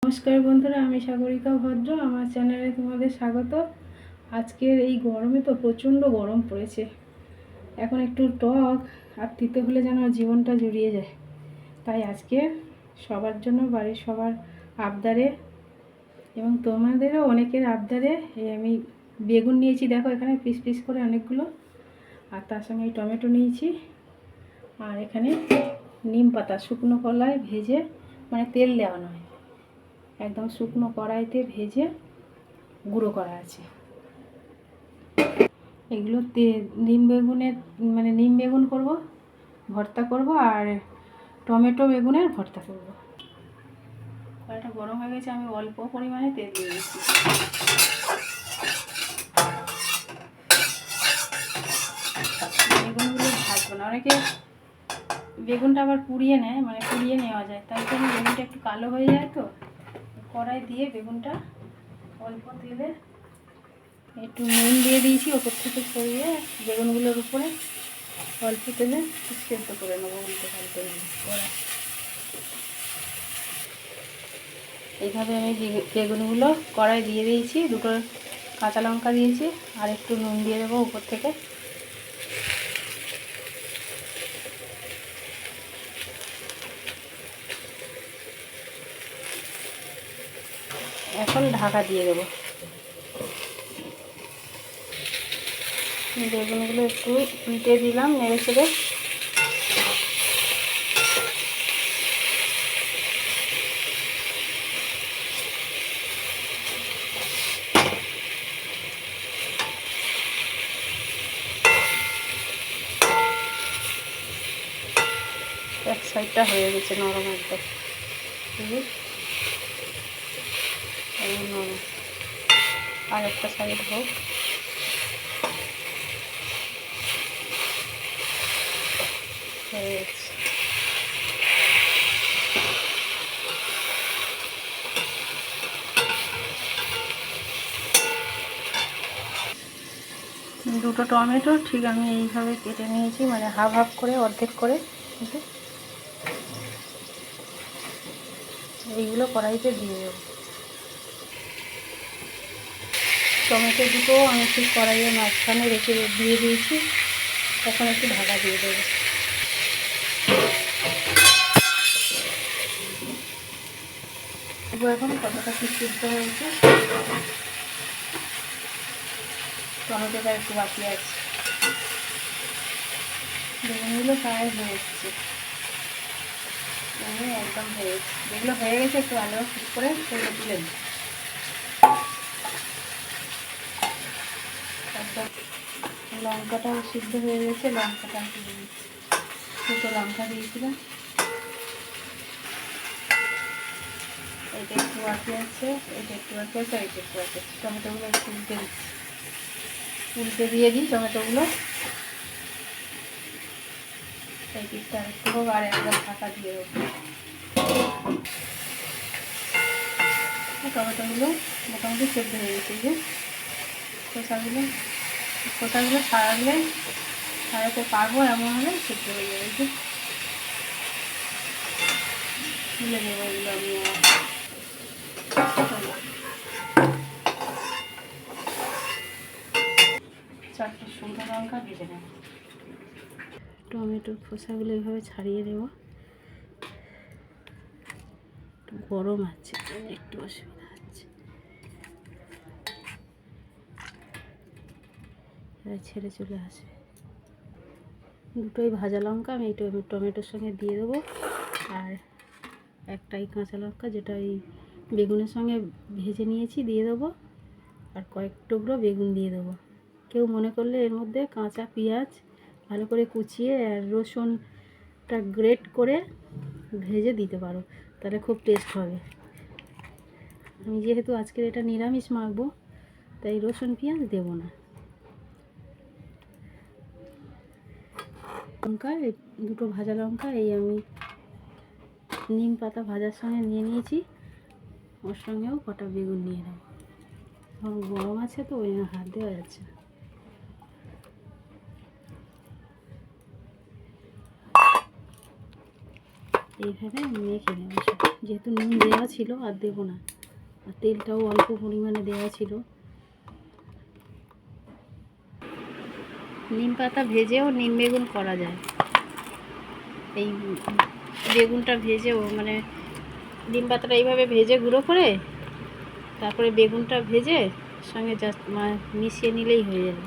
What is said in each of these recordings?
নমস্কার বন্ধুরা, আমি সাগরিকা ভদ্র। আমার চ্যানেলে তোমাদের স্বাগত। আজকের এই গরমে তো প্রচণ্ড গরম পড়েছে। এখন একটু টক আর তিতে হলে যেন জীবনটা জুড়িয়ে যায়। তাই আজকে সবার জন্য, বাড়ির সবার আবদারে এবং তোমাদেরও অনেকের আবদারে আমি বেগুন নিয়েছি। দেখো এখানে পিস পিস করে অনেকগুলো, আর তার সঙ্গে এই টমেটো নিয়েছি, আর এখানে নিম পাতা শুকনো কলায় ভেজে, মানে তেল দেওয়া নয়, একদম শুকনো কড়াইতে ভেজে গুঁড়ো করা আছে। এগুলো নিম বেগুনের, মানে নিম বেগুন করব, ভর্তা করব, আর টমেটো বেগুনের ভর্তা করব। কড়াইটা গরম হয়ে গেছে, আমি অল্প পরিমাণে তেল দিয়ে দিচ্ছি। বেগুনগুলো ভাজবো না, অনেকে বেগুনটা আবার পুড়িয়ে নেয়, মানে পুড়িয়ে নেওয়া যায়, তাই জন্য বেগুনটা একটু কালো হয়ে যায়। তো কড়াই দিয়ে বেগুনটা অল্প তেলে একটু নুন দিয়ে দিয়েছি, ওপর থেকে সরিয়ে বেগুনগুলোর উপরে অল্প তেলে সেদ্ধ করে নেবো, উল্টে পাল্টে নেবো। এইভাবে আমি বেগুনগুলো কড়াই দিয়ে দিয়েছি, দুটো কাঁচা লঙ্কা দিয়েছি, আর একটু নুন দিয়ে দেবো উপর থেকে। এখন ঢাকা দিয়ে দেবো। বেগুনগুলো একটু উল্টে দিলাম, নেড়ে চেড়ে। এক সাইডটা হয়ে গেছে নরম একদম, নরম। আর একটা সাইড হোক। হয়ে গেছে। দুটো টমেটো ঠিক আমি এইভাবে কেটে নিয়েছি, মানে হাফ হাফ করে, অর্ধেক করে। এইগুলো কড়াইতে দিয়ে দেবো। টমেটো দুটো আমি ঠিক কড়াইয়ের মাঝখানে রেখে দিয়ে দিয়েছি। এখন একটু ঢাকা দিয়ে দেবো। এখন কতটা কি সিদ্ধ হয়েছে, টমেটোটা একটু বাকি আছে। বেগুনগুলো প্রায় হয়ে এসছে, একদম হয়ে গেছে। যেগুলো হয়ে গেছে একটু আলো ঠিক করে সেগুলো তুলে দিই। একদম লঙ্কাটাও সিদ্ধ হয়ে গেছে, লঙ্কাটা তুলে দিচ্ছি। দুটো লঙ্কা দিয়েছিলাম, এইটা একটু বাকি আছে, এইটা একটু বাকি আছে, এইটা একটু বাকি আছে। টমেটোগুলো একটু উল্টে দিচ্ছি, উল্টে দিয়ে দিই টমেটোগুলো। এই পিসটা একটু হোক, আর একদম ফাঁকা দিয়ে দেবো। টমেটোগুলো মোটামুটি সেদ্ধ হয়ে গেছে। যে খোসাগুলো ছাড়াতে পারবো এমন হলে সেদ্ধ হয়ে যাবে। যে তুলে দেবো এগুলো আমি। চারটে শুকনো লঙ্কা ভেজে নেব। টমেটোর খোসাগুলো এইভাবে ছাড়িয়ে দেবো। একটু গরম আছে, একটু অসুবিধা আছে। এবার ছেড়ে চলে আসবে। দুটোই ভাজা লঙ্কা আমি এই টমেটোর সঙ্গে দিয়ে দেবো, আর একটাই কাঁচা লঙ্কা যেটা এই বেগুনের সঙ্গে ভেজে নিয়েছি দিয়ে দেবো, আর কয়েক টুকরো বেগুন দিয়ে দেবো। কেউ মনে করলে এর মধ্যে কাঁচা পেঁয়াজ ভালো করে কুচিয়ে আর রসুনটা গ্রেট করে ভেজে দিতে পারো, তাহলে খুব টেস্ট হবে। আমি যেহেতু আজকের এটা নিরামিষ মাখবো, তাই রসুন পেঁয়াজ দেবো না। লঙ্কা, দুটো ভাজা লঙ্কা এই আমি নিম পাতা ভাজার সঙ্গে নিয়ে নিয়েছি, ওর সঙ্গেও কটা বেগুন নিয়ে নেব। গরম আছে তো ওই হাত দেওয়া যাচ্ছে না। এইভাবে মেখে নেব সব। যেহেতু নুন দেওয়া ছিল আর দেবো না, আর তেলটাও অল্প পরিমাণে দেওয়া ছিল। নিম পাতা ভেজেও নিম বেগুন করা যায়। এই বেগুনটা ভেজেও মানে নিম পাতাটা এইভাবে ভেজে গুঁড়ো করে তারপরে বেগুনটা ভেজে সঙ্গে জাস্ট মিশিয়ে নিলেই হয়ে যাবে।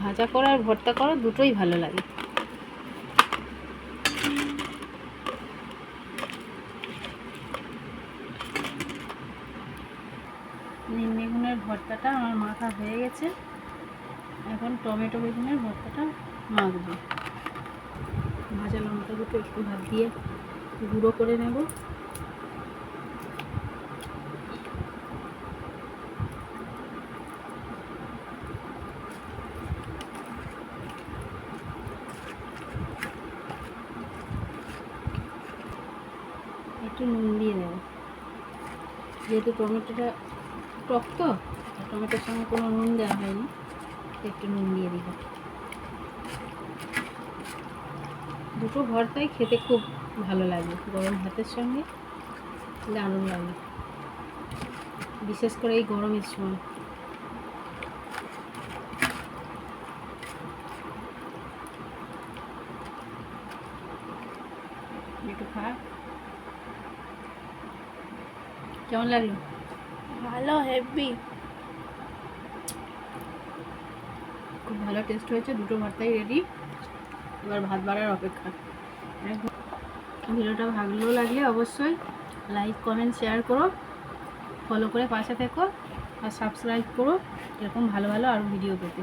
ভাজা করা আর ভর্তা করা দুটোই ভালো লাগে। নিম বেগুনের ভর্তাটা আমার মাখা হয়ে গেছে। এখন টমেটো বেগুনের ভর্তাটা মাখবো। ভাজা লঙ্কা দুটো একটু হাত দিয়ে গুঁড়ো করে নেব। একটু নুন দিয়ে দেবো, যেহেতু টমেটোটা টক তো, টমেটোর সঙ্গে কোনো নুন দেওয়া হয়নি, একটু নুন দিয়ে দিব। দুটো ভর্তাই খেতে খুব ভালো লাগে, গরম ভাতের সঙ্গে দারুণ লাগে, বিশেষ করে এই গরমের সময়। একটু খা, কেমন লাগলো? ভালো, হেভি, খুব ভালো টেস্ট হয়েছে। দুটো ভর্তাই রেডি, এবার ভাত বাড়ার অপেক্ষা। ভিডিওটা ভালো লাগলে অবশ্যই লাইক কমেন্ট শেয়ার করো, ফলো করে পাশে থেকো আর সাবস্ক্রাইব করো এরকম ভালো ভালো আরও ভিডিও পেতে।